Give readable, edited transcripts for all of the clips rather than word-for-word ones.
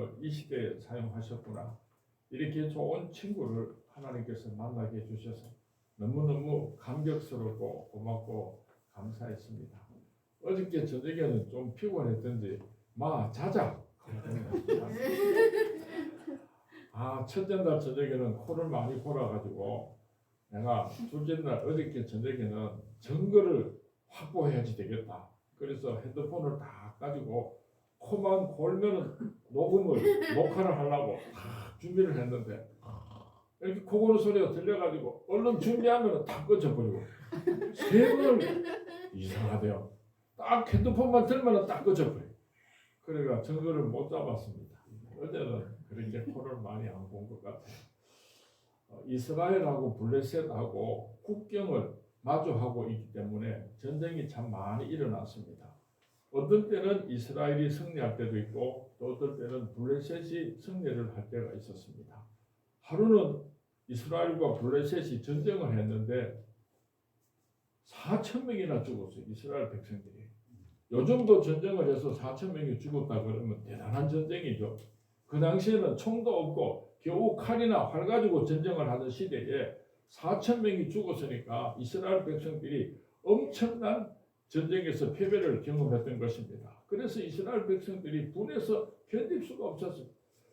말씀을 이 시대에 사용하셨구나. 이렇게 좋은 친구를 하나님께서 만나게 해주셔서 너무너무 감격스럽고 고맙고 감사했습니다. 어저께 저녁에는 좀 피곤했던지 자자. 첫째 날 저녁에는 코를 많이 골아가지고 내가 둘째 날 어저께 저녁에는 증거를 확보해야지 되겠다. 그래서 핸드폰을 다 가지고 코만 골면은 녹화를 하려고 다 준비를 했는데 이렇게 코 고는 소리가 들려가지고 얼른 준비하면 다 꺼져버리고 세 번을 이상하대요. 딱 핸드폰만 들면 딱 꺼져버려. 그래가 증거를 못 잡았습니다. 어제는 그렇게 코를 많이 안 본 것 같아요. 이스라엘하고 블레셋하고 국경을 마주하고 있기 때문에 전쟁이 참 많이 일어났습니다. 어떤 때는 이스라엘이 승리할 때도 있고 또 어떤 때는 블레셋이 승리를 할 때가 있었습니다. 하루는 이스라엘과 블레셋이 전쟁을 했는데 4,000명이나 죽었어요. 이스라엘 백성들이. 요즘도 전쟁을 해서 4,000명이 죽었다 그러면 대단한 전쟁이죠. 그 당시에는 총도 없고 겨우 칼이나 활 가지고 전쟁을 하던 시대에 4,000명이 죽었으니까 이스라엘 백성들이 엄청난 전쟁에서 패배를 경험했던 것입니다. 그래서 이스라엘 백성들이 분해서 견딜 수가 없었어요.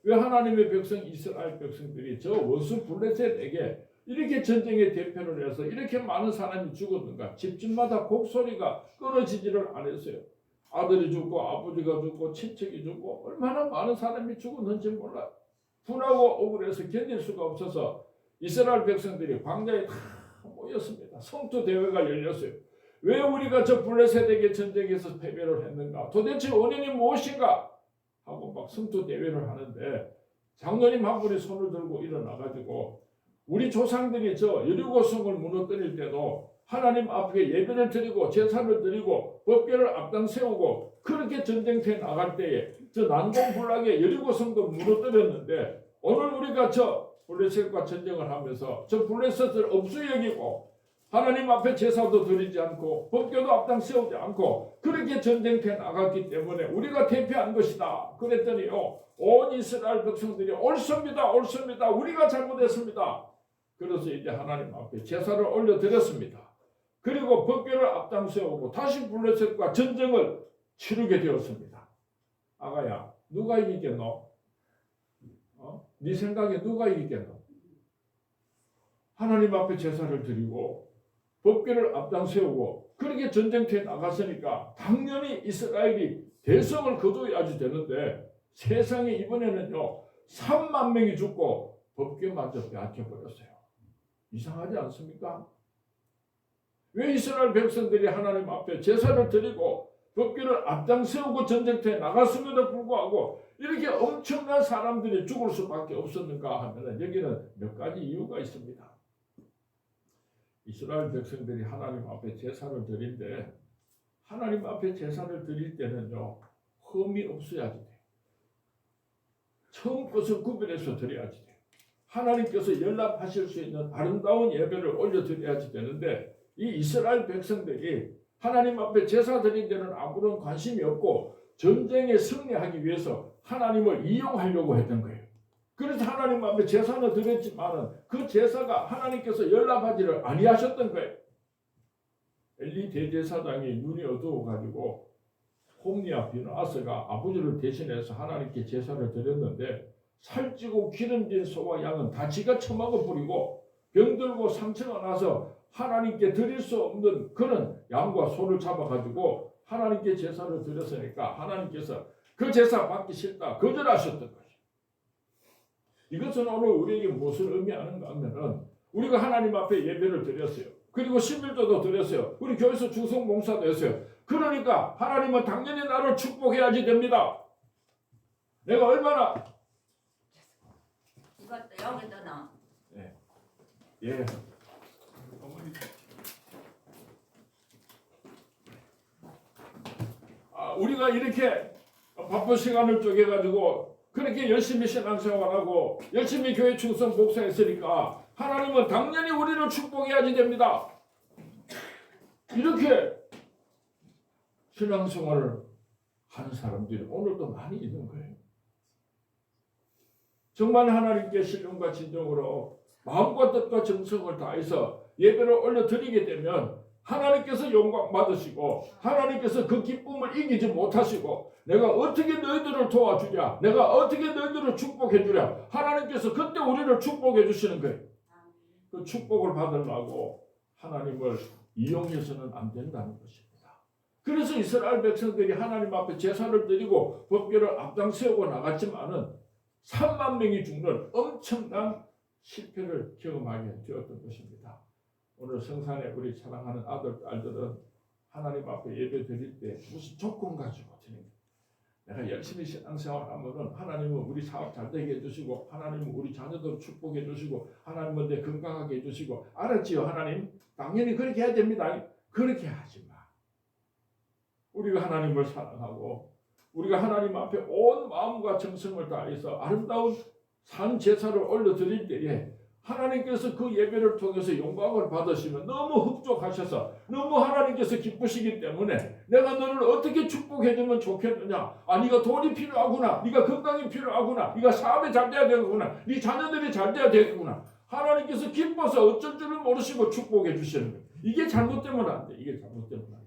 왜 하나님의 백성 이스라엘 백성들이 저 원수 블레셋에게 이렇게 전쟁에 대표를 해서 이렇게 많은 사람이 죽었는가? 집집마다 곡소리가 끊어지지를 않았어요. 아들이 죽고 아버지가 죽고 친척이 죽고 얼마나 많은 사람이 죽었는지 몰라요. 분하고 억울해서 견딜 수가 없어서 이스라엘 백성들이 광야에 다 모였습니다. 성투 대회가 열렸어요. 왜 우리가 저 블레셋에게 전쟁에서 패배를 했는가? 도대체 원인이 무엇인가? 하고 막 성투 대회를 하는데 장로님 한 분이 손을 들고 일어나가지고 우리 조상들이 저 여리고성을 무너뜨릴 때도 하나님 앞에 예배를 드리고 제사를 드리고 법궤를 앞당 세우고 그렇게 전쟁터에 나갈 때에 저 난공불락의 여리고성도 무너뜨렸는데 오늘 우리가 저 블레셋과 전쟁을 하면서 저 블레셋을 업수여기고 하나님 앞에 제사도 드리지 않고 법궤도 앞당 세우지 않고 그렇게 전쟁터에 나갔기 때문에 우리가 대표한 것이다. 그랬더니요, 온 이스라엘 백성들이 옳습니다. 옳습니다. 우리가 잘못했습니다. 그래서 이제 하나님 앞에 제사를 올려드렸습니다. 그리고 법궤를 앞당 세우고 다시 블레셋과 전쟁을 치르게 되었습니다. 아가야, 누가 이기겠노? 네 생각에 누가 이기겠노? 하나님 앞에 제사를 드리고 법궤를 앞당 세우고 그렇게 전쟁터에 나갔으니까 당연히 이스라엘이 대성을 거둬야지 되는데 세상에 이번에는요 3만 명이 죽고 법궤마저 빼앗겨버렸어요. 이상하지 않습니까? 왜 이스라엘 백성들이 하나님 앞에 제사를 드리고 법궤를 앞당 세우고 전쟁터에 나갔음에도 불구하고 이렇게 엄청난 사람들이 죽을 수밖에 없었는가 하면 여기는 몇 가지 이유가 있습니다. 이스라엘 백성들이 하나님 앞에 제사를 드린데 하나님 앞에 제사를 드릴 때는요 흠이 없어야지 돼요. 처음 것을 구별해서 드려야지 돼요. 하나님께서 연락하실 수 있는 아름다운 예배를 올려드려야지 되는데 이 이스라엘 백성들이 하나님 앞에 제사 드린 데는 아무런 관심이 없고 전쟁에 승리하기 위해서 하나님을 이용하려고 했던 거예요. 그래서 하나님 앞에 제사는 드렸지만 그 제사가 하나님께서 연락하지를 아니하셨던 거예요. 엘리 대제사장이 눈이 어두워가지고 홈리와 비느하스가 아버지를 대신해서 하나님께 제사를 드렸는데 살찌고 기름진 소와 양은 다 지가 처먹어 버리고 병들고 상처가 나서 하나님께 드릴 수 없는 그런 양과 소를 잡아가지고 하나님께 제사를 드렸으니까 하나님께서 그 제사 받기 싫다 거절하셨던 거예요. 이것은 오늘 우리에게 무엇을 의미하는가 하면은 우리가 하나님 앞에 예배를 드렸어요. 그리고 11조도 드렸어요. 우리 교회에서 중성 봉사도 했어요. 그러니까 하나님은 당연히 나를 축복해야지 됩니다. 내가 얼마나 이것도 여기다 넣어. 예. 우리가 이렇게 바쁜 시간을 쪼개가지고 그렇게 열심히 신앙생활하고 열심히 교회 충성 복사했으니까 하나님은 당연히 우리를 축복해야지 됩니다. 이렇게 신앙생활을 하는 사람들이 오늘도 많이 있는 거예요. 정말 하나님께 신령과 진정으로 마음과 뜻과 정성을 다해서 예배를 올려드리게 되면 하나님께서 영광 받으시고 하나님께서 그 기쁨을 이기지 못하시고 내가 어떻게 너희들을 도와주랴, 내가 어떻게 너희들을 축복해 주랴, 하나님께서 그때 우리를 축복해 주시는 거예요. 그 축복을 받으려고 하나님을 이용해서는 안 된다는 것입니다. 그래서 이스라엘 백성들이 하나님 앞에 제사를 드리고 법궤를 앞장 세우고 나갔지만은 3만 명이 죽는 엄청난 실패를 경험하게 되었던 것입니다. 오늘 성산에 우리 사랑하는 아들, 딸들은 하나님 앞에 예배 드릴 때 무슨 조건 가지고 드립니다. 내가 열심히 신앙생활하면은 하나님은 우리 사업 잘 되게 해주시고 하나님은 우리 자녀들 축복해 주시고 하나님은 내 건강하게 해주시고 알았지요 하나님? 당연히 그렇게 해야 됩니다. 그렇게 하지 마. 우리가 하나님을 사랑하고 우리가 하나님 앞에 온 마음과 정성을 다해서 아름다운 산 제사를 올려드릴 때에 하나님께서 그 예배를 통해서 영광을 받으시면 너무 흡족하셔서 너무 하나님께서 기쁘시기 때문에 내가 너를 어떻게 축복해주면 좋겠느냐. 아, 네가 돈이 필요하구나. 네가 건강이 필요하구나. 네가 사업이 잘 돼야 되겠구나. 네 자녀들이 잘 돼야 되겠구나. 하나님께서 기뻐서 어쩔 줄을 모르시고 축복해 주시는 거예요. 이게 잘못되면 안 돼. 이게 잘못되면 안 돼.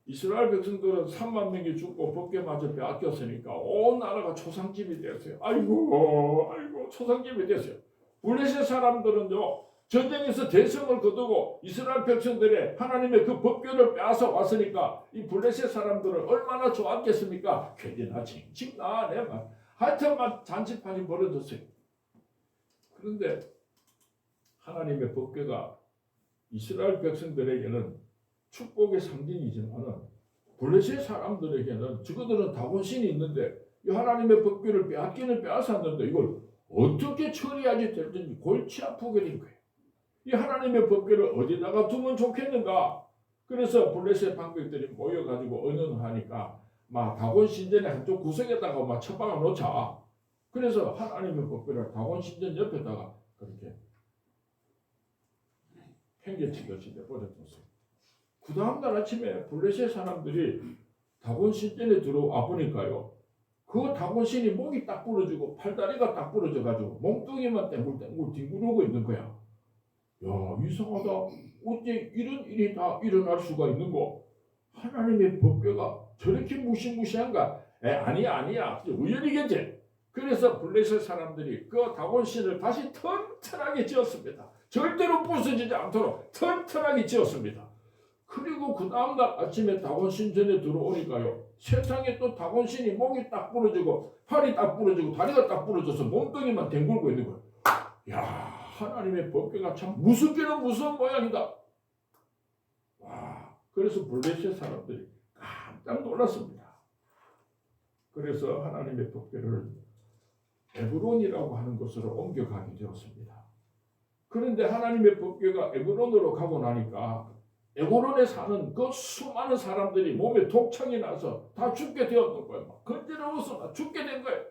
이스라엘 백성들은 3만 명이 죽고 법궤마저 빼앗겼으니까 온 나라가 초상집이 됐어요. 아이고 초상집이 됐어요. 블레셋 사람들은요 전쟁에서 대성을 거두고 이스라엘 백성들의 하나님의 그 법궤를 빼앗아 왔으니까 이 블레셋 사람들은 얼마나 좋았겠습니까? 괜히나 칭칭나 내만 하여튼만 잔치판이 벌어졌어요. 그런데 하나님의 법궤가 이스라엘 백성들에게는 축복의 상징이지만은 블레셋 사람들에게는 저들은 다곤신이 있는데 이 하나님의 법궤를 빼앗기는 빼앗았는데 이걸 어떻게 처리하지 될지 골치 아프게 된 거예요. 이 하나님의 법궤를 어디다가 두면 좋겠는가? 그래서 블레셋 방백들이 모여가지고 의논을 하니까 막 다곤 신전의 한쪽 구석에다가 막 처박아 놓자. 그래서 하나님의 법궤를 다곤 신전 옆에다가 그렇게 팽개치듯이 내버려뒀어요. 그 다음날 아침에 블레셋 사람들이 다곤 신전에 들어와 보니까요. 그 다곤 신이 목이 딱 부러지고 팔다리가 딱 부러져가지고 몸뚱이만 땡굴땡굴 뒹구르고 있는 거야. 야 이상하다. 어째 이런 일이 다 일어날 수가 있는 거. 하나님의 법궤가 저렇게 무시무시한가? 아니야. 우연이겠지. 그래서 블레셋 사람들이 그 다곤 신을 다시 튼튼하게 지었습니다. 절대로 부서지지 않도록 튼튼하게 지었습니다. 그리고 그 다음날 아침에 다곤 신전에 들어오니까요. 세상에 또 다곤 신이 목이 딱 부러지고 팔이 딱 부러지고 다리가 딱 부러져서 몸뚱이만 뒹굴고 있는 거예요. 야 하나님의 법궤가 참 무섭기는 무서운 모양이다. 와 그래서 블레셋 사람들이 깜짝 놀랐습니다. 그래서 하나님의 법궤를 에브론이라고 하는 곳으로 옮겨가게 되었습니다. 그런데 하나님의 법궤가 에브론으로 가고 나니까 에브론에 사는 그 수많은 사람들이 몸에 독창이 나서 다 죽게 되었던 거예요. 막 건드려서 죽게 된 거예요.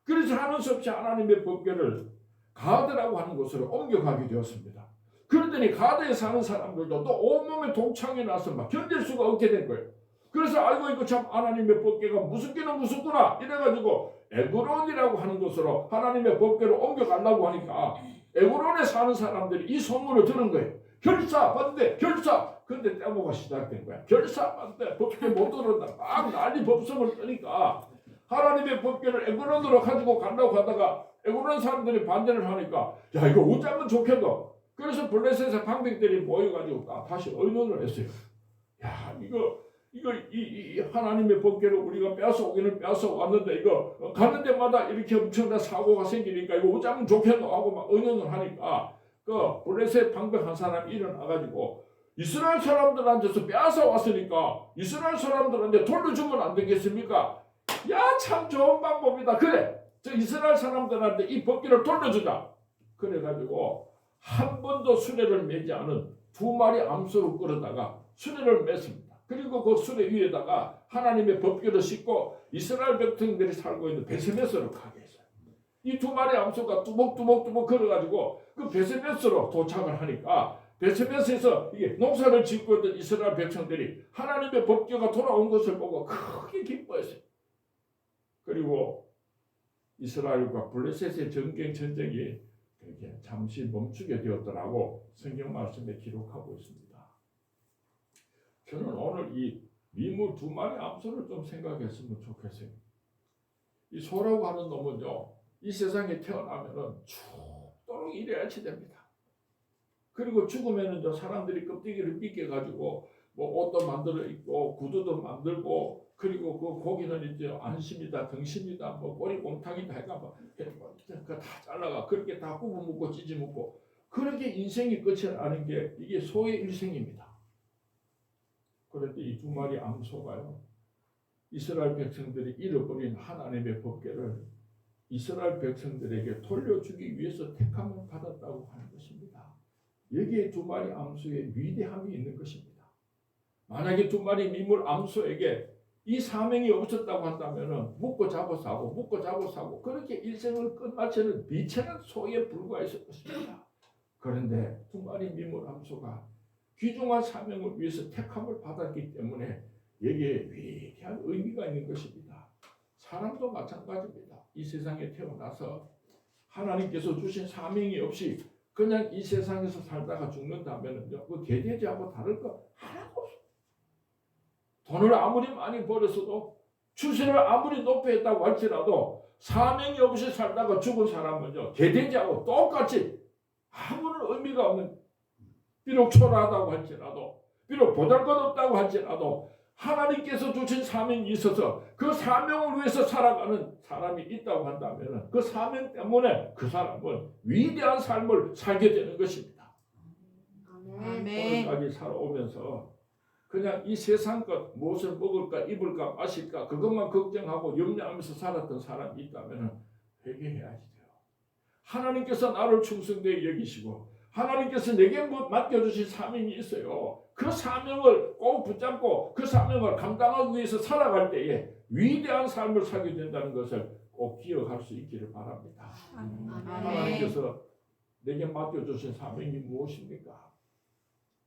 그래서 하는 수 없이 하나님의 법궤를 가드라고 하는 곳으로 옮겨가게 되었습니다. 그러더니 가드에 사는 사람들도 또 온몸에 독창이 나서 막 견딜 수가 없게 된 거예요. 그래서 아이고 이거 참 하나님의 법궤가 무섭기는 무섭구나 이래가지고 에브론이라고 하는 곳으로 하나님의 법궤를 옮겨가려고 하니까 에브론에 사는 사람들이 이 소문을 들은 거예요. 결사 반대 결사. 근데 때모가 시작된 거야. 결사 반대 법궤 못 들었다. 막 난리 법석을 뜨니까 하나님의 법궤를 에브론으로 가지고 간다고 하다가 에브론 사람들이 반대를 하니까 야 이거 어쩌면 좋겠노. 그래서 블레셋의 방백들이 모여가지고 다시 의논을 했어요. 야 이 하나님의 법궤를 우리가 빼앗아오기는 빼앗아왔는데 이거 가는 데마다 이렇게 엄청난 사고가 생기니까 이거 어쩌면 좋겠노 하고 막 의논을 하니까 그 블레셋 방백 한 사람이 일어나가지고 이스라엘 사람들한테서 빼앗아 왔으니까 이스라엘 사람들한테 돌려주면 안 되겠습니까? 야 참 좋은 방법이다. 그래 저 이스라엘 사람들한테 이 법궤를 돌려주자. 그래가지고 한 번도 수레를 매지 않은 2마리 암소를 끌어다가 수레를 맸습니다. 그리고 그 수레 위에다가 하나님의 법궤를 싣고 이스라엘 백성들이 살고 있는 베세메스로 가게 했어요. 이 2마리 암소가 뚜벅뚜벅 걸어가지고 그 베세메스로 도착을 하니까 베세메스에서 이게 농사를 짓고 있던 이스라엘 백성들이 하나님의 법궤가 돌아온 것을 보고 크게 기뻐했어요. 그리고 이스라엘과 블레셋의 전쟁이 이렇게 잠시 멈추게 되었더라고 성경 말씀에 기록하고 있습니다. 저는 오늘 이 미물 두 마리 암소를 좀 생각했으면 좋겠어요. 이 소라고 하는 놈은요, 이 세상에 태어나면은 죽도록 일해야지 됩니다. 그리고 죽으면은 사람들이 껍데기를 빗겨가지고 뭐 옷도 만들어 입고 구두도 만들고, 그리고 그 고기는 이제 안심이다, 등심이다, 뭐 꼬리곰탕이다 해가 다 잘라가 그렇게 다 굽어 먹고 찢어 먹고, 그렇게 인생이 끝이 나는 게 이게 소의 일생입니다. 그런데 이 두 마리 암소가요, 이스라엘 백성들이 잃어버린 하나님의 법궤를 이스라엘 백성들에게 돌려주기 위해서 택함을 받았다고 하는 것입니다. 여기에 두 마리 암소의 위대함이 있는 것입니다. 만약에 두 마리 미물 암소에게 이 사명이 없었다고 한다면 묻고 잡아서 하고 묻고 잡아서 하고 그렇게 일생을 끝마치는 미천한 소에 불과했을 것입니다. 그런데 두 마리 미물 암소가 귀중한 사명을 위해서 택함을 받았기 때문에 여기에 위대한 의미가 있는 것입니다. 사람도 마찬가지입니다. 이 세상에 태어나서 하나님께서 주신 사명이 없이 그냥 이 세상에서 살다가 죽는다면요, 그 개돼지하고 다를 거 하나도 없어요. 돈을 아무리 많이 벌었어도, 추세를 아무리 높이 했다고 할지라도 사명이 없이 살다가 죽은 사람은요, 개돼지하고 똑같이 아무런 의미가 없는, 비록 초라하다고 할지라도, 비록 보잘것없다고 할지라도 하나님께서 주신 사명이 있어서 그 사명을 위해서 살아가는 사람이 있다고 한다면 그 사명 때문에 그 사람은 위대한 삶을 살게 되는 것입니다. 오늘까지 살아오면서 그냥 이 세상 것, 무엇을 먹을까 입을까 마실까 그것만 걱정하고 염려하면서 살았던 사람이 있다면 회개해야지 돼요. 하나님께서 나를 충성되게 여기시고 하나님께서 내게 맡겨주신 사명이 있어요. 그 사명을 꼭 붙잡고 그 사명을 감당하기 위해서 살아갈 때에 위대한 삶을 살게 된다는 것을 꼭 기억할 수 있기를 바랍니다. 하나님께서 내게 맡겨주신 사명이 무엇입니까?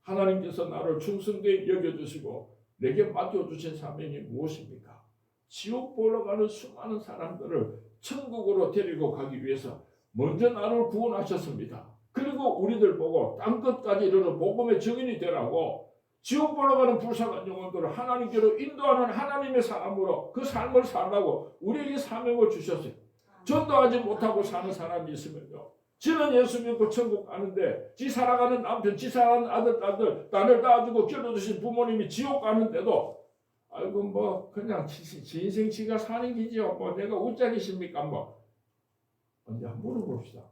하나님께서 나를 충성되게 여겨주시고 내게 맡겨주신 사명이 무엇입니까? 지옥 보러 가는 수많은 사람들을 천국으로 데리고 가기 위해서 먼저 나를 구원하셨습니다. 그리고 우리들 보고 땅끝까지 이르러 복음의 증인이 되라고 지옥 보러 가는 불쌍한 영혼들을 하나님께로 인도하는 하나님의 사람으로 그 삶을 살라고 우리에게 사명을 주셨어요. 전도하지 못하고 사는 사람이 있으면요, 지는 예수 믿고 천국 가는데 지 사랑하는 남편, 지 사랑하는 아들, 딸을 낳아주고 길러주신 부모님이 지옥 가는데도 아이고 뭐 그냥 지 인생 지가 사는 기지요, 뭐 내가 웃자기십니까, 뭐 언제 한번 물어봅시다.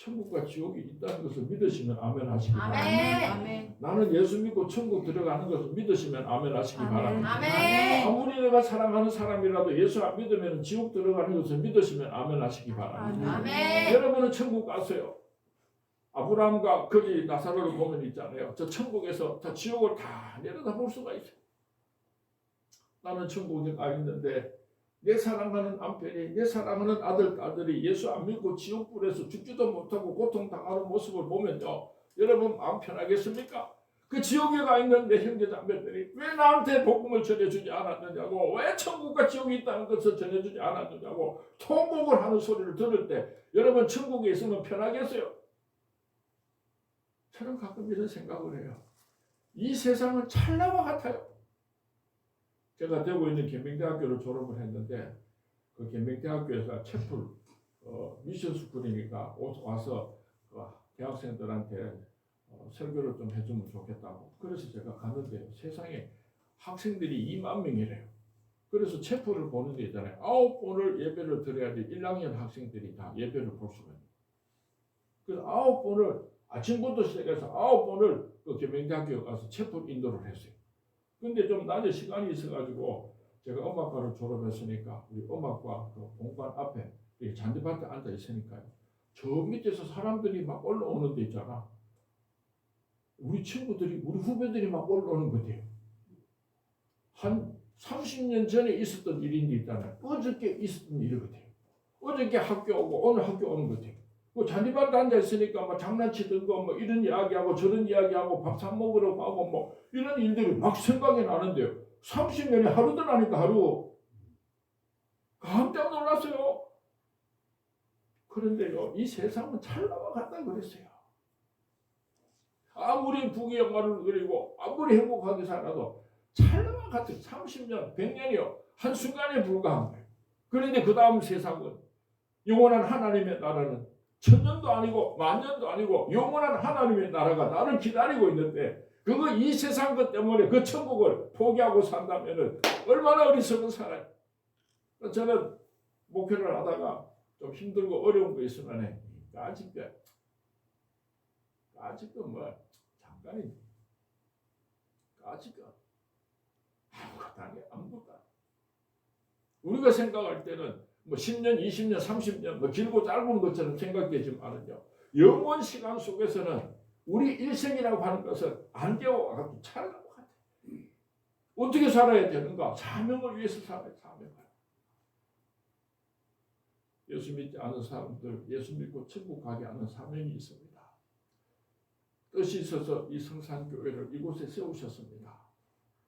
천국과 지옥이 있다는 것을 믿으시면 아멘 하시기 바랍니다. 아멘. 나는 예수 믿고 천국 들어가는 것을 믿으시면 아멘 하시기 바랍니다. 아멘. 아무리 내가 사랑하는 사람이라도 예수 안 믿으면 지옥 들어가는 것을 믿으시면 아멘 하시기 바랍니다. 아멘. 여러분은 천국 가세요. 아브라함과 거지 나사로를 보면 있잖아요. 저 천국에서 저 지옥을 다 내려다 볼 수가 있어요. 나는 천국에 가 있는데 내 사랑하는 남편이, 내 사랑하는 딸들이 예수 안 믿고 지옥불에서 죽지도 못하고 고통당하는 모습을 보면요, 여러분 마음 편하겠습니까? 그 지옥에 가 있는 내 형제자매들이 왜 나한테 복음을 전해주지 않았느냐고, 왜 천국과 지옥이 있다는 것을 전해주지 않았느냐고 통곡을 하는 소리를 들을 때 여러분 천국에 있으면 편하겠어요? 저는 가끔 이런 생각을 해요. 이 세상은 찰나와 같아요. 제가 대구에 있는 계명대학교를 졸업을 했는데 그 계명대학교에서 채플 미션 스쿨이니까 와서 대학생들한테 설교를 좀 해주면 좋겠다고. 그래서 제가 갔는데 세상에 학생들이 2만 명이래요. 그래서 채플을 보는 데 있잖아요. 9번을 예배를 드려야지 1학년 학생들이 다 예배를 볼 수가 있어요. 그래서 9번을 아침부터 시작해서 9번을 그 계명대학교에 가서 채플 인도를 했어요. 근데 좀 낮에 시간이 있어가지고 제가 음악과를 졸업했으니까 우리 음악과 그 본관 앞에 잔디밭에 앉아 있으니까요. 저 밑에서 사람들이 막 올라오는 데 있잖아. 우리 친구들이, 우리 후배들이 막 올라오는 것 같아요. 한 30년 전에 있었던 일인데 있잖아요. 어저께 있었던 일 같아요. 어저께 학교 오고 오늘 학교 오는 것 같아요. 뭐 잔디밭에 앉아 있으니까 뭐 장난치던 거 뭐 이런 이야기하고 저런 이야기하고 밥 사 먹으러 가고 뭐 이런 일들이 막 생각이 나는데요. 30년이 하루도 나니까 하루. 한때 깜짝 놀랐어요. 그런데요, 이 세상은 찰나와 같다 그랬어요. 아무리 부귀영화를 그리고 아무리 행복하게 살아도 찰나와 같은 30년, 100년이요. 한순간에 불과한 거예요. 그런데 그 다음 세상은 영원한 하나님의 나라는 천년도 아니고 만년도 아니고 영원한 하나님의 나라가 나를 기다리고 있는데 그거 이 세상 것 때문에 그 천국을 포기하고 산다면 얼마나 어리석은 사람이에요. 저는 목회를 하다가 좀 힘들고 어려운 거 있으면 아직도 뭐 잠깐이 아직도 아무것도 아니에요. 아무것도 아니에요. 우리가 생각할 때는 뭐 10년, 20년, 30년 뭐 길고 짧은 것처럼 생각되지만은요. 영원 시간 속에서는 우리 일생이라고 하는 것은 안개와 같은 찰나와 같아요. 어떻게 살아야 되는가? 사명을 위해서 살아야 사명을. 예수 믿지 않은 사람들, 예수 믿고 천국 가게 하는 사명이 있습니다. 뜻이 있어서 이 성산교회를 이곳에 세우셨습니다.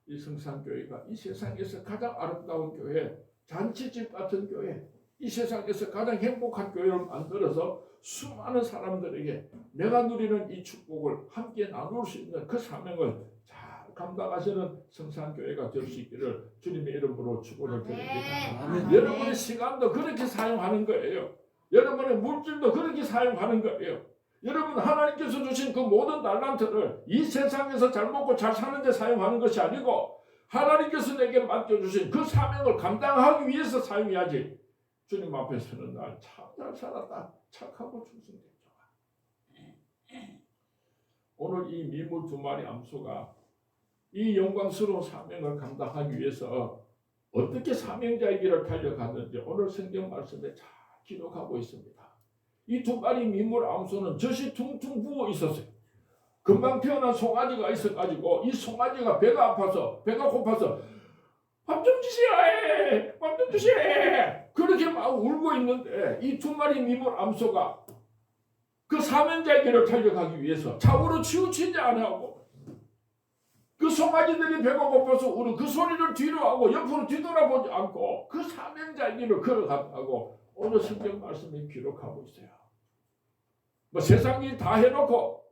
이 성산교회가 이 세상에서 가장 아름다운 교회, 잔치집 같은 교회, 이 세상에서 가장 행복한 교회를 만들어서 수많은 사람들에게 내가 누리는 이 축복을 함께 나눌 수 있는 그 사명을 잘 감당하시는 성산교회가 될 수 있기를 주님의 이름으로 축원을 드립니다. 여러분의 시간도 그렇게 사용하는 거예요. 여러분의 물질도 그렇게 사용하는 거예요. 여러분 하나님께서 주신 그 모든 달란트를 이 세상에서 잘 먹고 잘 사는 데 사용하는 것이 아니고 하나님께서 내게 맡겨주신 그 사명을 감당하기 위해서 사용해야지. 주님 앞에 서는 날 참 잘 살았다. 착하고 충성됐죠. 오늘 이 미물 두 마리 암소가 이 영광스러운 사명을 감당하기 위해서 어떻게 사명자의 길을 달려갔는지 오늘 성경 말씀에 잘 기록하고 있습니다. 이 두 마리 미물 암소는 젖이 퉁퉁 부어 있었어요. 금방 태어난 송아지가 있어가지고 이 송아지가 배가 고파서 밥 좀 주세요. 밥 좀 주세요. 그렇게 막 울고 있는데 이 두 마리 미물 암소가 그 사명자의 길을 달려가기 위해서 좌우로 치우치지 않고 그 송아지들이 배가 고파서 우는 그 소리를 뒤로 하고 옆으로 뒤돌아보지 않고 그 사명자의 길을 걸어갔다고 오늘 성경 말씀이 기록하고 있어요. 뭐 세상 일 다 해놓고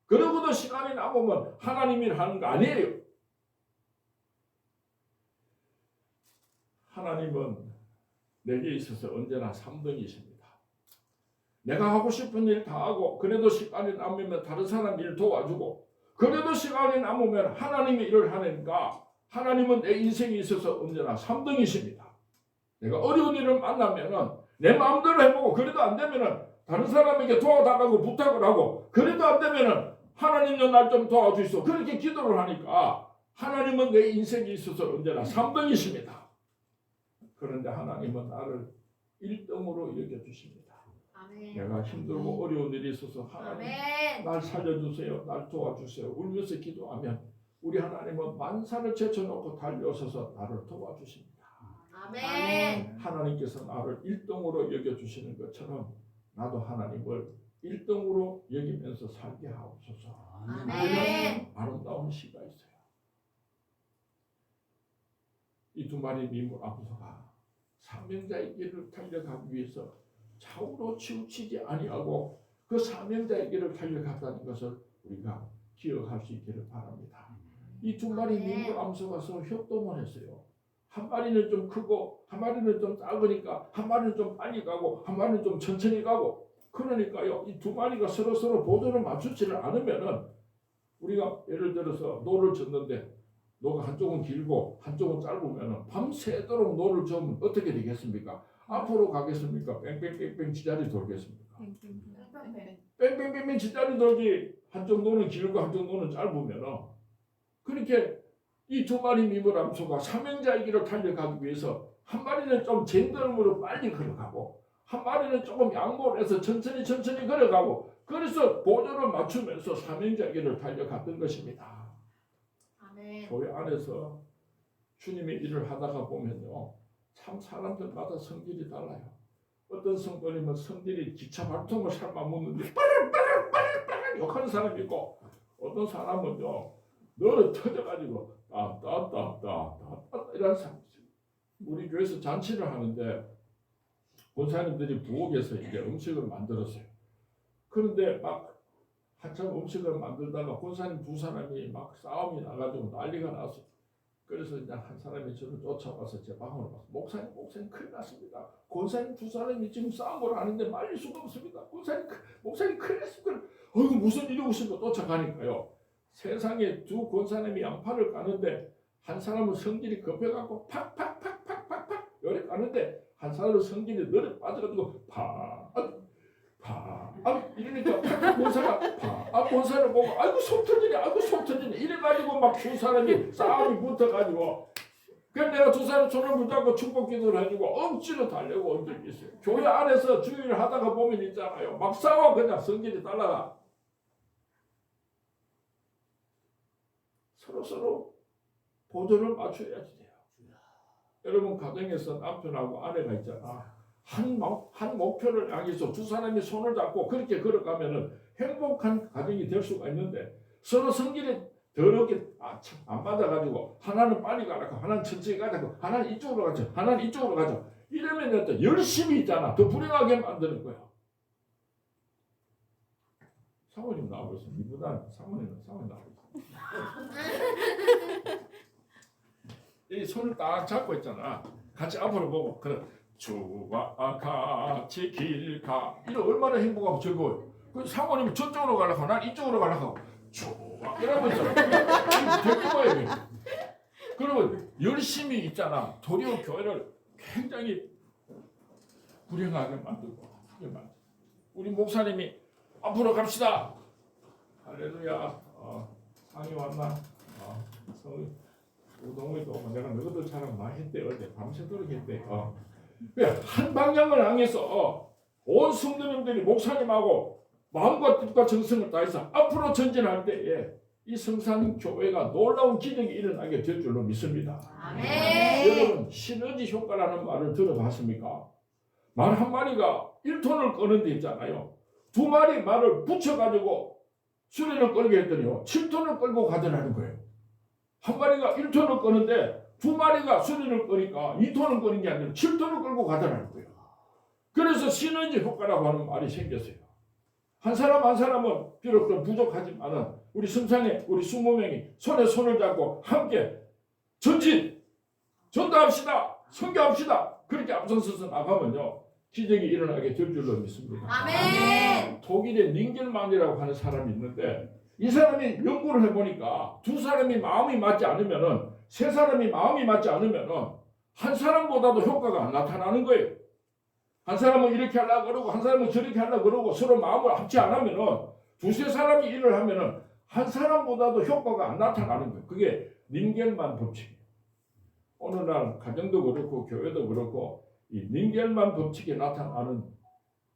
그러고도 시간이 남으면 하나님이 하는 거 아니에요. 하나님은 내게 있어서 언제나 3등이십니다. 내가 하고 싶은 일 다 하고 그래도 시간이 남으면 다른 사람 일 도와주고 그래도 시간이 남으면 하나님의 일을 하니까 하나님은 내 인생에 있어서 언제나 3등이십니다. 내가 어려운 일을 만나면은 내 마음대로 해보고 그래도 안 되면은 다른 사람에게 도와달라고 부탁을 하고 그래도 안 되면은 하나님도 날 좀 도와주시오. 그렇게 기도를 하니까 하나님은 내 인생에 있어서 언제나 3등이십니다. 그런데 하나님은 나를 1등으로 여겨주십니다. 아멘. 내가 힘들고 어려운 일이 있어서 하나님 아멘. 날 살려주세요. 날 도와주세요. 울면서 기도하면 우리 하나님은 만사를 제쳐놓고 달려서서 나를 도와주십니다. 아멘. 하나님께서 나를 1등으로 여겨주시는 것처럼 나도 하나님을 1등으로 여기면서 살게 하옵소서. 아멘. 아름다운 시가 있어요. 이 두 마리 미물 암소가 사명자의 길을 달려가기 위해서 좌우로 치우치지 아니하고 그 사명자의 길을 달려갔다는 것을 우리가 기억할 수 있기를 바랍니다. 이 두 마리 미물 암소가 서로 협동을 했어요. 한 마리는 좀 크고 한 마리는 좀 작으니까 한 마리는 좀 빨리 가고 한 마리는 좀 천천히 가고 그러니까요. 이 두 마리가 서로 보조를 맞추지를 않으면은 우리가 예를 들어서 노를 젓는데 노가 한쪽은 길고 한쪽은 짧으면 밤새도록 노를 저으면 어떻게 되겠습니까? 앞으로 가겠습니까? 뺑뺑뺑뺑 지자리 돌겠습니까? 뺑뺑뺑뺑 지자리 돌기 한쪽 노는 길고 한쪽 노는 짧으면 그렇게 이 두 마리 미물 암소가 사명자의 길을 달려가기 위해서 한 마리는 좀 젠더음으로 빨리 걸어가고 한 마리는 조금 양보를 해서 천천히 걸어가고 그래서 보조를 맞추면서 사명자의 길을 달려갔던 것입니다. 교회 안에서 주님의 일을 하다가 보면요. 참 사람들마다 성질이 달라요. 어떤 성도님은 성질이 기차 발통을 삶아 먹는데 빠르르 욕하는 사람이 있고 어떤 사람은요. 너를 터져가지고 따 이런 사람이 있어요. 우리 교회에서 잔치를 하는데 권사님들이 부엌에서 이제 음식을 만들었어요. 그런데 막 한참 음식을 만들다가 권사님 두 사람이 막 싸움이 나가지고 난리가 났어요. 그래서 이제 한 사람이 저를 쫓아와서 제 방으로 와서 목사님 큰일 났습니다. 권사님 두 사람이 지금 싸움을 하는데 말릴 수가 없습니다. 목사님 큰일 났습니다. 어이구 무슨 일이 오시고 쫓아가니까요. 세상에 두 권사님이 양팔을 까는데 한 사람은 성질이 급해갖고 팍팍팍팍팍팍 요래 까는데 한 사람은 성질이 너를 빠져가지고 이러니까 권사를 보고 아이고 속 터지네 이래가지고 막 두 사람이 싸움이 붙어가지고 그래서 내가 두 사람 손을 붙잡고 축복 기도를 해주고 억지로 달래고 온 적이 있어요. 교회 안에서 주의를 하다가 보면 있잖아요. 막 싸워 그냥 성질이 달라가 서로 보조를 맞춰야지 돼요. 여러분 가정에서 남편하고 아내가 있잖아. 한 목표를 향해서 두 사람이 손을 잡고 그렇게 걸어가면은 행복한 가정이 될 수가 있는데 서로 성질이 더럽게 안 맞아가지고 하나는 빨리 가라고 하나는 천천히 가자고 하나는 이쪽으로 가자 하나는 이쪽으로 가자 이러면 또 열심히 있잖아. 더 불행하게 만드는 거야. 사모님 나오고 있어. 이보다 사모님 나오고 있어. 이 손을 딱 잡고 있잖아. 같이 앞으로 보고 그래. 주와 같이 길 가. 이거 얼마나 행복하고 즐거워요. 그 사모님이 저쪽으로 가려고 난 이쪽으로 가려고 주와 이러면서 되는 거예요. 그러면 열심히 있잖아. 도리어 교회를 굉장히 불행하게 만들고 우리 목사님이 앞으로 갑시다. 할렐루야. 상이 왔나? 우동이도 내가 너희들처럼 많이 했대. 어제 밤새도록 했대. 한 방향을 향해서 온 성도님들이 목사님하고 마음과 뜻과 정성을 다해서 앞으로 전진할 때에 이 성산교회가 놀라운 기적이 일어나게 될 줄로 믿습니다. 아멘. 여러분 시너지 효과라는 말을 들어봤습니까? 말 한 마리가 1톤을 끄는 데 있잖아요. 두 마리 말을 붙여가지고 수레를 끌게 했더니요 7톤을 끌고 가더라는 거예요. 한 마리가 1톤을 끄는데 두 마리가 수리를 끄니까 2톤을 끄는 게 아니라 7톤을 끌고 가더라는 거예요. 그래서 시너지 효과라고 하는 말이 생겼어요. 한 사람 한 사람은 비록 좀 부족하지만은 우리 성산에 우리 20명이 손에 손을 잡고 함께 전도합시다. 선교합시다. 그렇게 앞장서서 나가면요. 기적이 일어나게 될 줄로 믿습니다. 아멘. 독일의 닌겔만이라고 하는 사람이 있는데 이 사람이 연구를 해보니까 두 사람이 마음이 맞지 않으면은 세 사람이 마음이 맞지 않으면은 한 사람보다도 효과가 안 나타나는 거예요. 한 사람은 이렇게 하려고 그러고 한 사람은 저렇게 하려고 그러고 서로 마음을 합치 안 하면은 두세 사람이 일을 하면은 한 사람보다도 효과가 안 나타나는 거예요. 그게 닌겔만 법칙이에요. 오늘날 가정도 그렇고 교회도 그렇고 이 닌겔만 법칙이 나타나는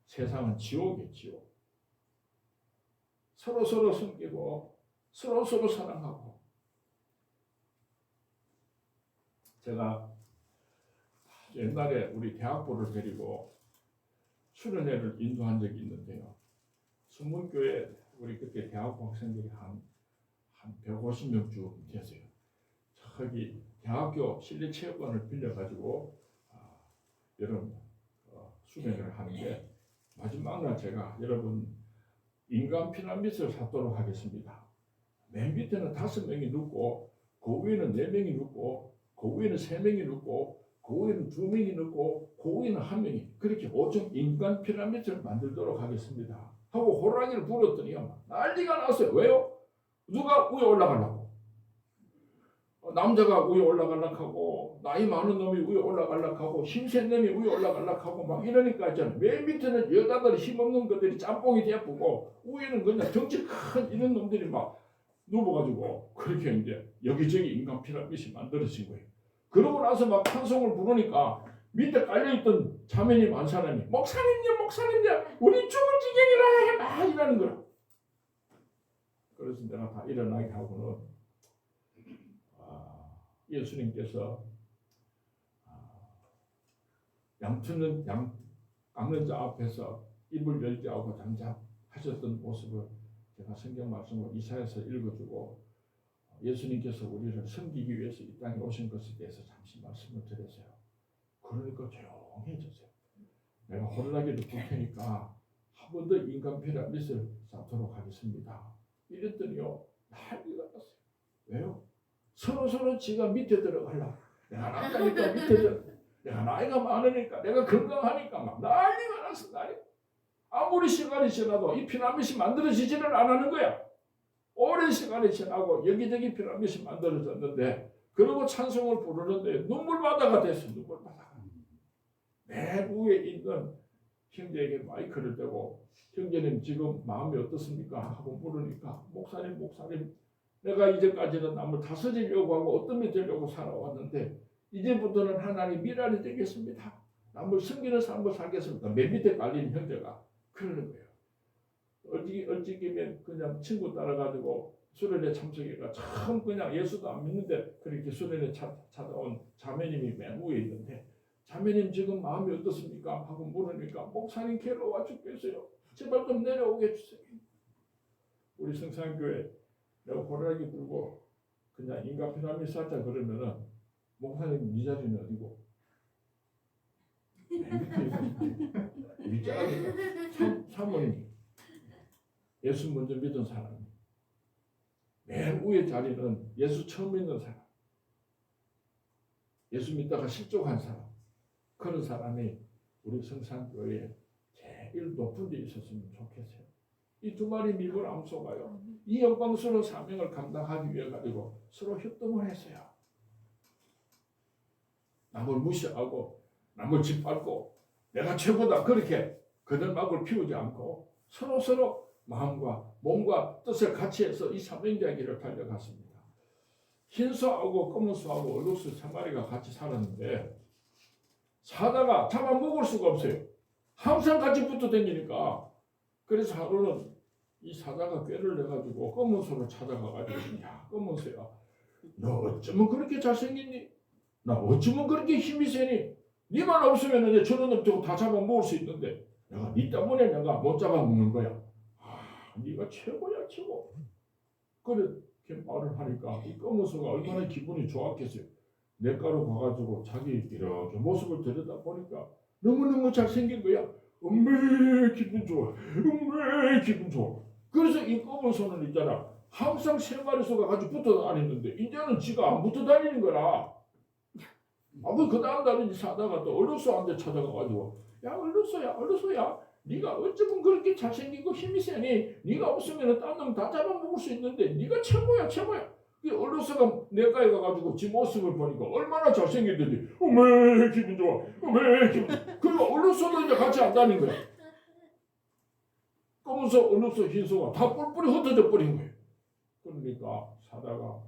세상은 지옥이에요. 지옥. 서로 섬기고 서로 사랑하고. 제가 옛날에 우리 대학부를 데리고 수련회를 인도한 적이 있는데요. 순문교회 우리 그때 대학부 학생들이 한 150명쯤 됐어요. 저기 대학교 실내체육관을 빌려가지고 여러분 수련회를 하는데 마지막 날 제가 여러분 인간 피라미드를 샀도록 하겠습니다. 맨 밑에는 5명이 눕고 그 위에는 4명이 눕고 그 위에는 3명이 눕고 그 위에는 2명이 눕고 그 위에는 1명이 그렇게 5종 인간 피라미드를 만들도록 하겠습니다. 하고 호랑이를 불었더니요. 난리가 났어요. 왜요? 누가 위에 올라가려고. 남자가 위에 올라가려고 하고 나이 많은 놈이 위에 올라가려고 하고 힘센 놈이 위에 올라가려고 하고 막 이러니까 있잖아요. 맨 밑에는 여자들이 힘없는 것들이 짬뽕이 대쁘고 위에는 그냥 덩치 큰 이런 놈들이 막 누워가지고 그렇게 이제 여기저기 인간 피라미드이 만들어진 거예요. 그러고 나서 막 찬송을 부르니까 밑에 깔려있던 자매님 한 사람이 목사님요 우리 죽을 지경이라 막 이러는 거야. 그래서 내가 다 일어나게 하고는 예수님께서 양릉자 앞에서 입을 열지 않고 잠잠하셨던 모습을 제가 성경 말씀을 이사야서 읽어주고 예수님께서 우리를 섬기기 위해서 이 땅에 오신 것에 대해서 잠시 말씀을 드렸어요. 그러니까 조용해졌어요. 내가 호루라기를 불 테니까 한 번 더 인간 피라밋을 쌓도록 하겠습니다. 이랬더니요 난리가 났어요. 왜요? 서로 지가 밑에 들어가려. 내가 낫다니까 밑에 들어. 내가 나이가 많으니까 내가 건강하니까 막 난리가 났어. 아무리 시간이 지나도 이 피라밋이 만들어지지는 않는 거야. 오랜 시간이 지나고 여기저기 피라밋이 만들어졌는데 그리고 찬송을 부르는데 눈물바다가 됐어. 눈물바다가. 맨 위에 있는 형제에게 마이크를 대고 형제님 지금 마음이 어떻습니까? 하고 물으니까 목사님 내가 이제까지는 남을 다스리려고 하고 어떤 게 되려고 살아왔는데 이제부터는 하나님 미랄이 되겠습니다. 남을 섬기는 삶을 살겠습니다. 맨 밑에 깔린 형제가 그러는 거예요. 어찌기면 그냥 친구 따라가지고 수련회 참석해가 참 그냥 예수도 안 믿는데 그렇게 수련회 찾아온 자매님이 맨 위에 있는데 자매님 지금 마음이 어떻습니까? 하고 물으니까 목사님 괴로워 죽겠어요. 제발 좀 내려오게 해주세요. 우리 성산교회 내가 호루라기 불고 그냥 인간 피라밋 쌓자 그러면은 목사님 네 자리는 어디고? 맨 밑에 있는데 윗자리가 사모님 예수 먼저 믿은 사람 맨 위에 자리는 예수 처음 믿는 사람 예수 믿다가 실족한 사람 그런 사람이 우리 성산교회에 제일 높은 데 있었으면 좋겠어요. 이 두 마리 미물 암소가요. 이 영광스러운 사명을 감당하기 위해 가지고 서로 협동을 했어요. 남을 무시하고 남을 짓밟고 내가 최고다 그렇게 거들막을 피우지 않고 서로 마음과 몸과 뜻을 같이 해서 이 사명자기를 달려갔습니다. 흰 소하고 검은 소하고 얼룩소 3마리가 같이 살았는데 사다가 잡아먹을 수가 없어요. 항상 같이 붙어 다니니까. 그래서 하루는 이 사자가 꾀를 내가지고 검은 소를 찾아가가지고 야 검은 소야 너 어쩌면 그렇게 잘생겼니? 나 어쩌면 그렇게 힘이 세니? 니만 없으면 이제 저런 놈 다 잡아먹을 수 있는데 내가 니 때문에 내가 못 잡아먹는 거야. 니가 최고야 최고. 그렇게 말을 하니까 이 검은 소가 얼마나 기분이 좋았겠어요. 냇가로 가가지고 자기 이렇게 모습을 들여다보니까 너무너무 잘생긴 거야. 엄매 기분 좋아. 엄매 기분 좋아. 그래서 이 검은 소는 있잖아. 항상 3마리 소가 같이 붙어 다니는데 이제는 지가 안 붙어 다니는 거라. 그 다음 날은 사다가 또 얼룩소한테 찾아가가지고 야 얼룩소야 네가 어쩌면 그렇게 잘생기고 힘이 세니 네가 없으면 딴 놈 다 잡아먹을 수 있는데 네가 최고야. 이 얼룩소가 내가에 가가지고 지 모습을 보니까 얼마나 잘생겼는지 어메 기분 좋아 어메 기분 그리고 얼룩소도 이제 같이 안 다닌 거야. 검은소 얼룩소 흰소가 다 뿔뿔이 흩어져 버린 거예요. 그러니까 사다가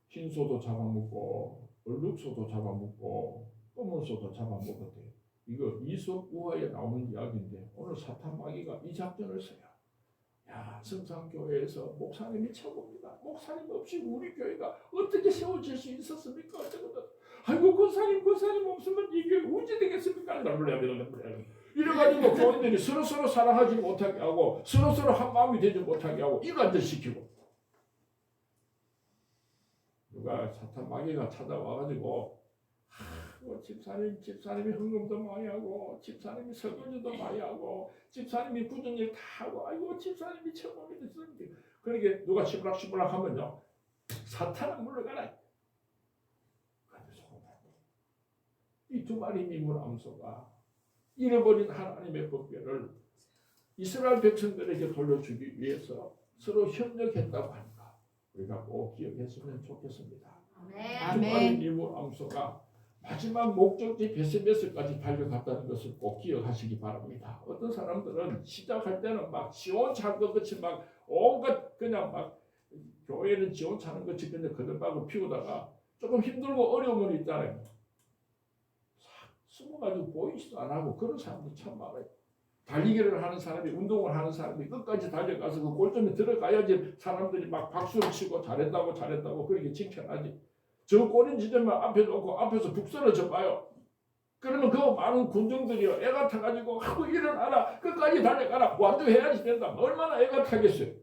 흰소도 잡아먹고 얼룩소도 잡아먹고 검은소도 잡아먹었대요. 이거 이솝 우화에 나오는 이야기인데 오늘 사탄 마귀가 이 작전을 써요. 야 성산교회에서 목사님이 최고입니다. 목사님 없이 우리 교회가 어떻게 세워질 수 있었습니까? 아이고 권사님 없으면 이 교회 언제 되겠습니까? 이래가지고 교인들이 서로 사랑하지 못하게 하고 서로 한 마음이 되지 못하게 하고 이간질시키고 누가 사탄 마귀가 찾아와가지고 집사님이 헌금도 많이 하고 집사님이 설거지도 많이 하고 집사님이 굳은 일 다 하고 아이고 집사님이 최고입니다. 그러니까 누가 시부락시부락 하면요 사탄은 물러가라. 이 2마리 미물 암소가 잃어버린 하나님의 법궤를 이스라엘 백성들에게 돌려주기 위해서 서로 협력했다고 하니까 우리가 꼭 기억했으면 좋겠습니다. 아멘. 2마리 미물 암소가 마지막 목적지 베스베스까지 달려갔다는 것을 꼭 기억하시기 바랍니다. 어떤 사람들은 시작할 때는 막 지원차는 것 같이 막 온갖 그냥 막 교회는 지원차는 것이 그냥 거들박을 피우다가 조금 힘들고 어려움은 있잖아요. 숨어가지고 보이지도 안 하고 그런 사람들 참 많아요. 달리기를 하는 사람이 운동을 하는 사람이 끝까지 달려가서 그 골점에 들어가야지 사람들이 막 박수를 치고 잘했다고 그렇게 칭찬하지. 저 꼬린 지점만 앞에 놓고 앞에서 북서러져 봐요. 그러면 그 많은 군중들이요 애가 타가지고 일어나라 끝까지 달려가라 완주해야지 된다. 얼마나 애가 타겠어요.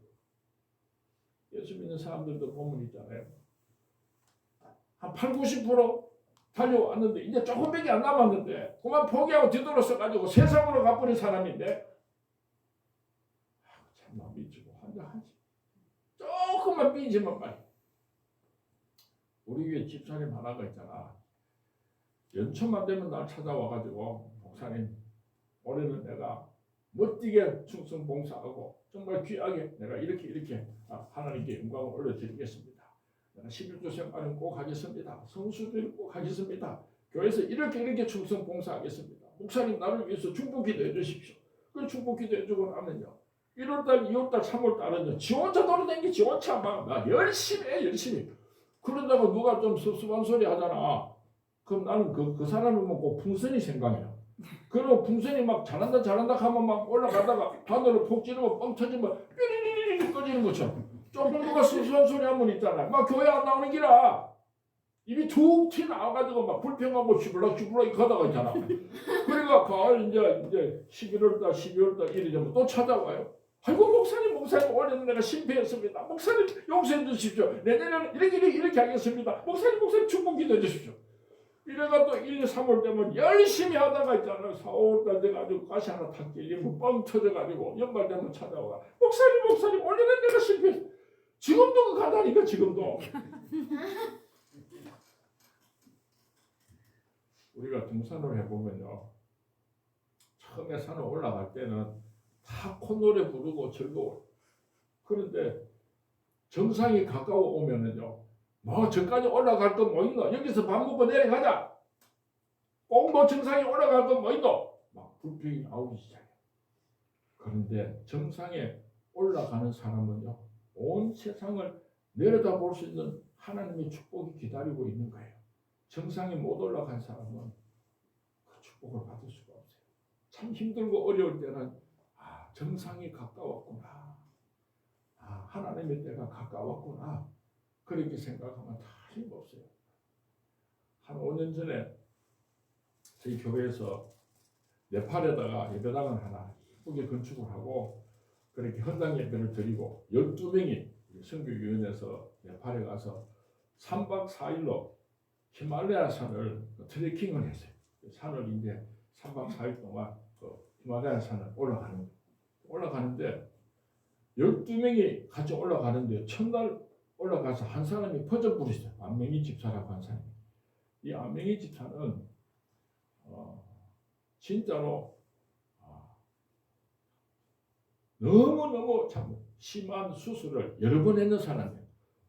예수 믿는 사람들도 보면 있잖아요. 한 80, 90% 달려왔는데 이제 조금밖에 안 남았는데 그만 포기하고 뒤돌아서가지고 세상으로 가버린 사람인데 참나 미치고 환장하지. 조금만 삐지면 말이야. 우리 교회 집사님 하나가 있잖아. 연초만 되면 날 찾아와가지고 목사님 올해는 내가 멋지게 충성 봉사하고 정말 귀하게 내가 이렇게 하나님께 영광을 올려드리겠습니다. 내가 11조 생활은 꼭 하겠습니다. 성수들 꼭 하겠습니다. 교회에서 이렇게 충성 봉사하겠습니다. 목사님 나를 위해서 중보 기도해 주십시오. 그 중보 기도해 주고 나면요. 1월달, 2월달, 3월달은요. 지 혼자 돌아다니기 지 혼자 막 열심히 해 열심히. 그러다가 누가 좀 섭섭한 소리 하잖아. 그럼 나는 그 사람을 보고 풍선이 생각이야. 그리고 풍선이 막 잘한다 하면 막 올라가다가 하늘을 폭 찌르고 뻥 터지면 삐리리리 꺼지는 것처럼 조금 누가 섭섭한 소리 하면 있잖아. 막 교회 안 나오는 기라 입이 툭 튀 나와가지고 막 불평하고 슈블럭 가다가 있잖아. 그러니까 가을 이제 11월달 12월달 이리 되면 또 찾아와요. 아이고 목사님 올해는 내가 실패했습니다. 목사님 용서해 주십시오. 내년에는 이렇게 하겠습니다. 목사님 축복 기도해 주십시오. 이래가 또 1, 2, 3월 되면 열심히 하다가 있잖아요. 4, 5월달 돼가지고 가시 하나 탁 끼리면 뻥 터져가지고 연말 되면 찾아와. 목사님 올해는 내가 실패했어. 지금도 그 가다니까 지금도. 우리가 등산을 해보면요. 처음에 산을 올라갈 때는 다 콧노래 부르고 즐거워. 그런데 정상이 가까워 오면은요. 뭐 저까지 올라갈 건 뭐 있노? 여기서 밥 먹고 내려가자. 꼭 뭐 정상에 올라갈 건 뭐 있노? 막 불평이 나오기 시작해. 그런데 정상에 올라가는 사람은요. 온 세상을 내려다볼 수 있는 하나님의 축복이 기다리고 있는 거예요. 정상에 못 올라간 사람은 그 축복을 받을 수가 없어요. 참 힘들고 어려울 때는 정상이 가까웠구나. 하나님의 때가 가까웠구나. 그렇게 생각하면 다 힘없어요. 한 5년 전에 저희 교회에서 네팔에다가 예배당을 하나 예쁘게 건축을 하고 그렇게 헌당 예배를 드리고 12명이 선교위원회에서 네팔에 가서 3박 4일로 히말라야 산을 트레킹을 했어요. 산을 이제 3박 4일 동안 히말라야 산을 올라가는데 12명이 같이 올라가는데 첫날 올라가서 한 사람이 퍼져 부르셨어요. 안명희 집사라고 한 사람이. 이 안명희 집사는 진짜로 너무너무 참 심한 수술을 여러 번 했는 사람이에요.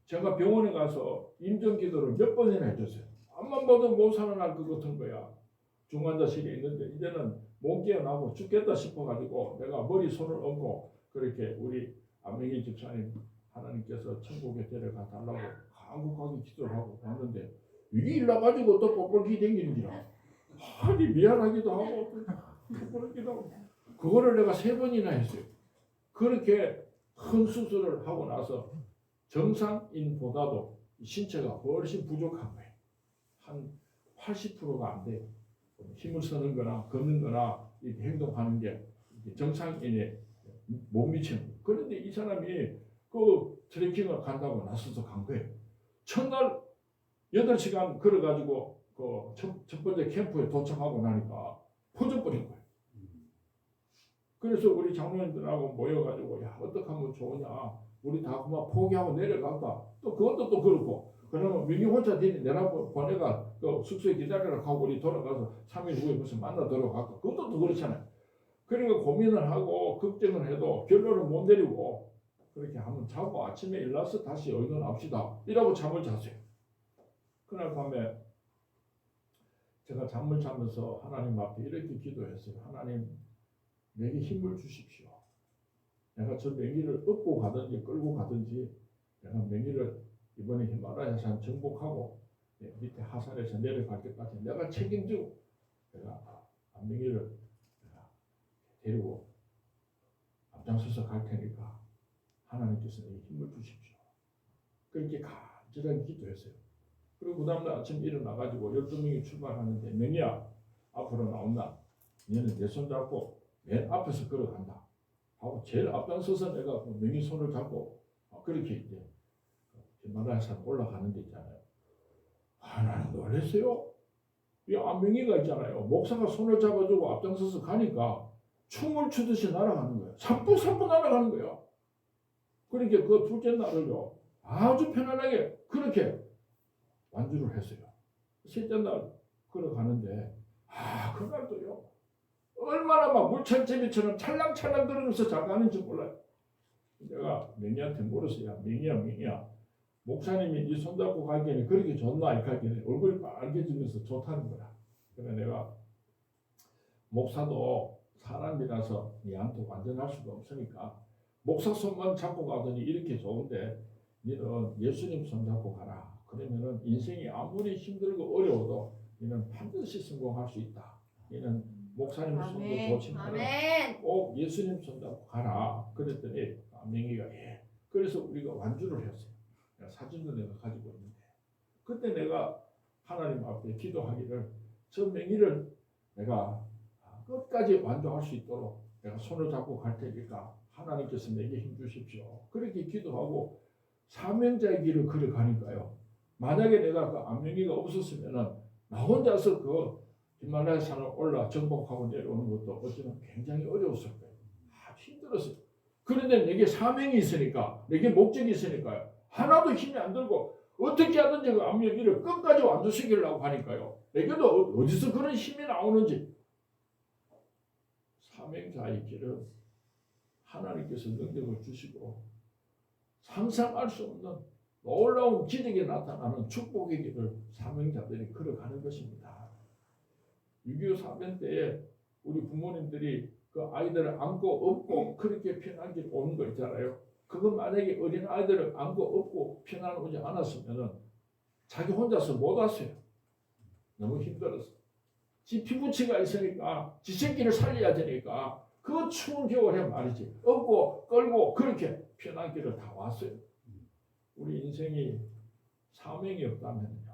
제가 병원에 가서 임종기도를 몇 번이나 해줬어요. 암만 봐도 못 살아날 것 같은 거야. 중환자실에 있는데 이제는 못 깨어나고 죽겠다 싶어가지고 내가 머리 손을 얹고 그렇게 우리 안명희 집사님 하나님께서 천국에 데려가 달라고 간곡하게 기도를 하고 왔는데 이게 일나가지고 또 뽀뽀기 댕기는 기라. 아니 미안하기도 하고 뽀뽀기도 하고 그거를 내가 3번이나 했어요. 그렇게 큰 수술을 하고 나서 정상인보다도 신체가 훨씬 부족한 거예요. 한 80%가 안 돼요. 힘을 쓰는 거나 걷는 거나 행동하는 게 정상인에 못 미치는 거예요. 그런데 이 사람이 그 트레킹을 간다고 나서서 간 거예요. 첫날 8시간 걸어가지고 그 첫 번째 캠프에 도착하고 나니까 퍼져버린 거예요. 그래서 우리 장로님들하고 모여가지고 야 어떻게 하면 좋으냐. 우리 다 그만 포기하고 내려갈까. 또 그것도 또 그렇고 그러면 명희 혼자 내가 보내가 그 숙소에 기다리러 가고 우리 돌아가서 3일 후에 무슨 만나 들어갈까. 그것도 또 그렇잖아요. 그러니까 고민을 하고 걱정을 해도 결론을 못 내리고 그렇게 한번 자고 아침에 일어나서 다시 의논합시다. 이라고 잠을 잤어요. 그날 밤에 제가 잠을 자면서 하나님 앞에 이렇게 기도했어요. 하나님 내게 힘을 주십시오. 내가 저 맹기를 업고 가든지 끌고 가든지 내가 맹기를 이번에 히말라야산 정복하고 밑에 하산에서 내려갈 때까지 내가 책임지고 내가 맹기를 데리고 앞장서서 갈 테니까 하나님께서 내게 힘을 주십시오. 그렇게 간절하게 기도했어요. 그리고 그 다음날 아침 일어나가지고 12명이 출발하는데 맹이야 앞으로 나온다. 얘는 내 손 잡고 맨 앞에서 걸어간다. 하고 제일 앞장서서 내가 그 맹이 손을 잡고 그렇게 이제 히말라야산 올라가는 데 있잖아요. 나는 놀랐어요. 이 안명이가 있잖아요. 목사가 손을 잡아주고 앞장서서 가니까 춤을 추듯이 날아가는 거예요. 사뿐사뿐 날아가는 거예요. 그러니까 그 둘째 날을요 아주 편안하게 그렇게 완주를 했어요. 셋째 날 걸어가는데 그날도요 얼마나 막 물찬제비처럼 찰랑찰랑 걸으면서 잘 가는지 몰라요. 내가 명희한테 물었어요. 명희야 목사님이 네 손잡고 가기에는 그렇게 좋나? 이렇게 하기에는 얼굴이 빨개지면서 좋다는 거야. 그래서 내가 목사도 사람이라서 니한테 완전할 수가 없으니까 목사 손만 잡고 가더니 이렇게 좋은데 너는 예수님 손 잡고 가라. 그러면은 인생이 아무리 힘들고 어려워도 너는 반드시 성공할 수 있다. 너는 목사님 손도 좋지만 꼭 예수님 손 잡고 가라. 그랬더니 명희가 예. 그래서 우리가 완주를 했어요. 사진도 내가 가지고 있는데 그때 내가 하나님 앞에 기도하기를 저 명의를 내가 끝까지 완주할 수 있도록 내가 손을 잡고 갈 테니까 하나님께서 내게 힘 주십시오. 그렇게 기도하고 사명자의 길을 걸어가니까요. 만약에 내가 그 안명의가 없었으면은 나 혼자서 그 히말라야 산을 올라 정복하고 내려오는 것도 어쩌면 굉장히 어려웠을 거예요. 아주 힘들었어요. 그런데 내게 사명이 있으니까 내게 목적이 있으니까요. 하나도 힘이 안 들고 어떻게 하든지 그 안명의를 끝까지 완주시키려고 하니까요. 내게도 어디서 그런 힘이 나오는지 사명자의 길은 하나님께서 능력을 주시고 상상할 수 없는 놀라운 기적에 나타나는 축복의 길을 사명자들이 걸어가는 것입니다. 6.25 사변 때에 우리 부모님들이 그 아이들을 안고 업고 그렇게 피난길 오는 거 있잖아요. 그거 만약에 어린 아이들을 안고 업고 피난 오지 않았으면 자기 혼자서 못 왔어요. 너무 힘들었어. 지 피부치가 있으니까 지 새끼를 살려야 되니까 그 추운 겨울에 말이지 업고 끌고 그렇게 피난길을 다 왔어요. 우리 인생이 사명이 없다면요.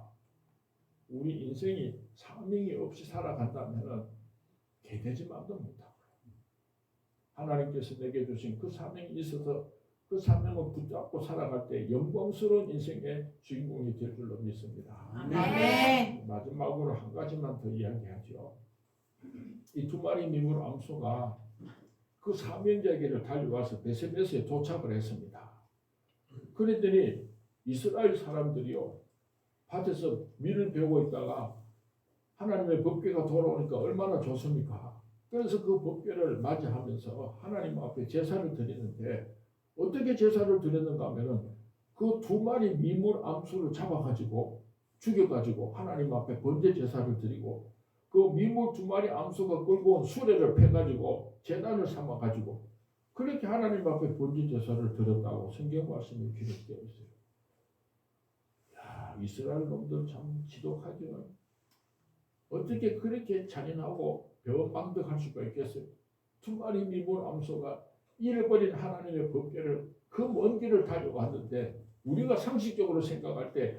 우리 인생이 사명이 없이 살아간다면은 개되지만도 못하고요. 하나님께서 내게 주신 그 사명이 있어서 그 사명을 붙잡고 살아갈 때 영광스러운 인생의 주인공이 될 줄로 믿습니다. 아멘. 마지막으로 한 가지만 더 이야기하죠. 이 두 마리 미물 암소가 그 사명자에게를 달려와서 베세메스에 도착을 했습니다. 그랬더니 이스라엘 사람들이요 밭에서 밀을 베고 있다가 하나님의 법궤가 돌아오니까 얼마나 좋습니까? 그래서 그 법궤를 맞이하면서 하나님 앞에 제사를 드리는데 어떻게 제사를 드렸는가 하면은 그 두 마리 미물 암소를 잡아가지고 죽여가지고 하나님 앞에 번제 제사를 드리고 그 미물 두 마리 암소가 끌고 온 수레를 패가지고 제단을 삼아가지고 그렇게 하나님 앞에 번제 제사를 드렸다고 성경 말씀에 기록되어 있어요. 야, 이스라엘 놈들 참 지독하죠. 어떻게 그렇게 잔인하고 배은망덕할 수가 있겠어요? 두 마리 미물 암소가 잃어버린 하나님의 법궤를 그 먼 길을 달려왔는데 우리가 상식적으로 생각할 때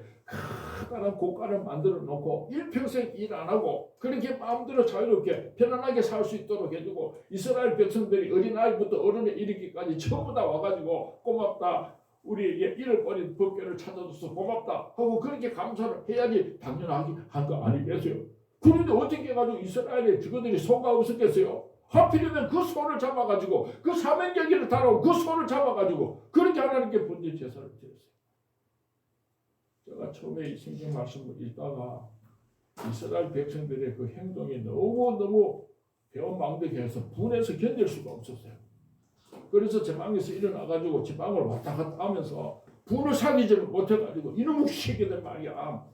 커다란 고가를 만들어 놓고 일평생 일 안 하고 그렇게 마음대로 자유롭게 편안하게 살 수 있도록 해주고 이스라엘 백성들이 어린아이부터 어른에 이르기까지 전부 다 와가지고 고맙다 우리에게 잃어버린 법궤를 찾아줘서 고맙다 하고 그렇게 감사를 해야지 당연하게 한 거 아니겠어요? 그런데 어떻게 해가지고 이스라엘에 저들이 소가 없었겠어요? 하필이면 그 소를 잡아가지고 그 사명자기를 다뤄 그 소를 잡아가지고 그렇게 하나님께 번제 제사를 드렸어요. 제가 처음에 이 성경 말씀을 읽다가 이스라엘 백성들의 그 행동이 너무너무 배은망덕해서 분해서 견딜 수가 없었어요. 그래서 제 방에서 일어나가지고 제 방을 왔다 갔다 하면서 분을 사귀지를 못해가지고 이놈의 새끼들 말이야.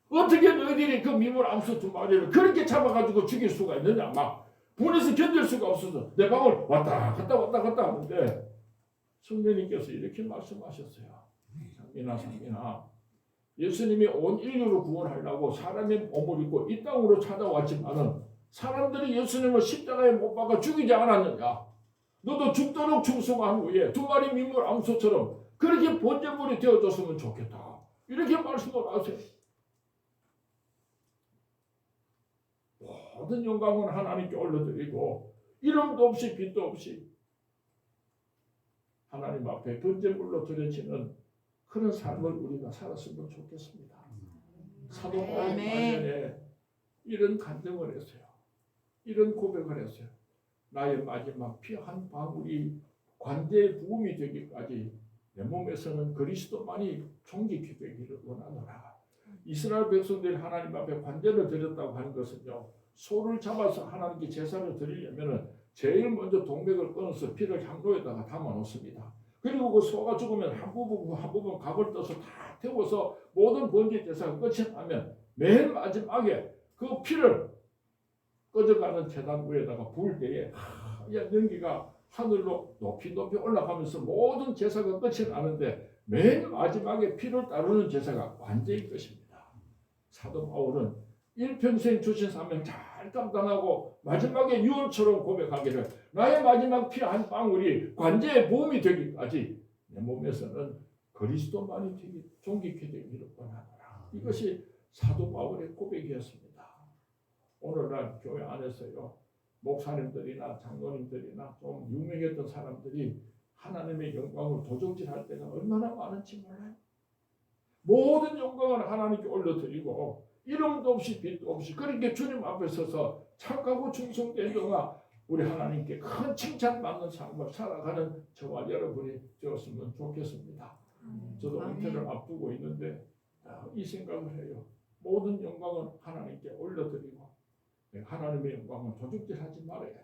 어떻게 너희들이 그 미물 암소 두 마리를 그렇게 잡아가지고 죽일 수가 있느냐 막 분해서 견딜 수가 없어서 내 방을 왔다 갔다 하는데 성령님께서 이렇게 말씀하셨어요. 상민아 예수님이 온 인류를 구원하려고 사람의 몸을 입고 이 땅으로 찾아왔지만은 사람들이 예수님을 십자가에 못 박아 죽이지 않았느냐. 너도 죽도록 충성한 후에 두 마리 민물 암소처럼 그렇게 번제물이 되어줬으면 좋겠다. 이렇게 말씀을 하세요. 모든 영광은 하나님께 올려드리고 이름도 없이 빛도 없이 하나님 앞에 번제물로 드려지는 그런 삶을 우리가 살았으면 좋겠습니다. 사도 바울 말년에 이런 간증을 했어요. 이런 고백을 했어요. 나의 마지막 피 한 방울이 관제의 부음이 되기까지 내 몸에서는 그리스도만이 존귀케 되기를 원하노라. 이스라엘 백성들이 하나님 앞에 관제를 드렸다고 하는 것은요, 소를 잡아서 하나님께 제사를 드리려면 제일 먼저 동맥을 끊어서 피를 향로에다가 담아 놓습니다. 그리고 그 소가 죽으면 한 부분 각을 떠서 다 태워서 모든 번제 제사가 끝이 나면 맨 마지막에 그 피를 꺼져가는 제단 위에다가 부을 때에 하얀 연기가 하늘로 높이 올라가면서 모든 제사가 끝이 나는데 맨 마지막에 피를 따르는 제사가 관제인 것입니다. 사도 바울은 일평생 주신 사명 잘 감당하고 마지막에 유언처럼 고백하기를 나의 마지막 피 한 방울이 관제의 보험이 되기까지 내 몸에서는 그리스도만이 되기 존귀케 되기를 원하노라. 이것이 사도 바울의 고백이었습니다. 오늘날 교회 안에서요, 목사님들이나 장로님들이나 좀 유명했던 사람들이 하나님의 영광을 도적질할 때가 얼마나 많은지 몰라요. 모든 영광을 하나님께 올려드리고 이름도 없이 빛도 없이 그렇게 주님 앞에 서서 착하고 충성된 자가 우리 하나님께 큰 칭찬받는 삶을 살아가는 저와 여러분이 되었으면 좋겠습니다. 저도 은퇴를 앞두고 있는데 이 생각을 해요. 모든 영광을 하나님께 올려드리고 하나님의 영광을 도둑질하지 말아야지.